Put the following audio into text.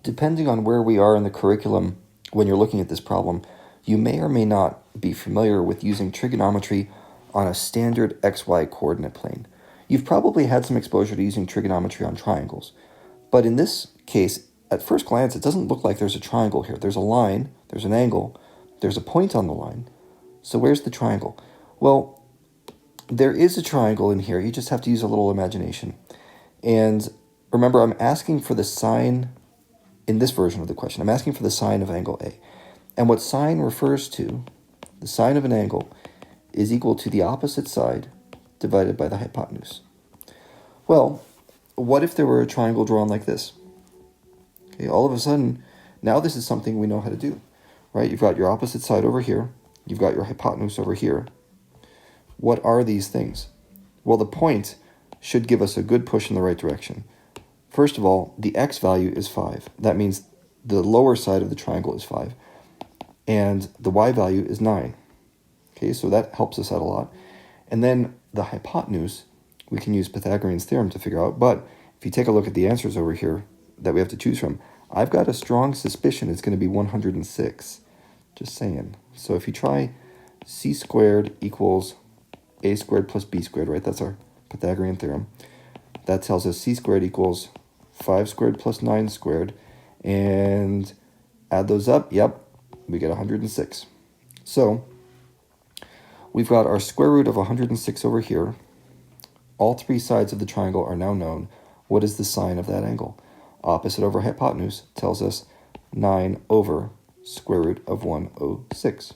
depending on where we are in the curriculum when you're looking at this problem, you may or may not be familiar with using trigonometry on a standard XY coordinate plane. You've probably had some exposure to using trigonometry on triangles, but in this case, at first glance, it doesn't look like there's a triangle here. There's a line, there's an angle, there's a point on the line. So where's the triangle? Well, there is a triangle in here. You just have to use a little imagination. And remember, I'm asking for the sine in this version of the question. I'm asking for the sine of angle A. And what sine refers to, the sine of an angle, is equal to the opposite side divided by the hypotenuse. Well, what if there were a triangle drawn like this? Okay, all of a sudden, now this is something we know how to do, right? You've got your opposite side over here. You've got your hypotenuse over here. What are these things? Well, the point should give us a good push in the right direction. First of all, the x value is 5. That means the lower side of the triangle is 5. And the y value is 9. Okay, so that helps us out a lot. And then the hypotenuse, we can use Pythagorean's theorem to figure out. But if you take a look at the answers over here that we have to choose from, I've got a strong suspicion it's going to be 106. Just saying. So if you try c squared equals a squared plus b squared, right? That's our Pythagorean theorem. That tells us c squared equals 5 squared plus 9 squared. And add those up, yep, we get 106. So we've got our square root of 106 over here. All three sides of the triangle are now known. What is the sine of that angle? Opposite over hypotenuse tells us 9 over square root of 106.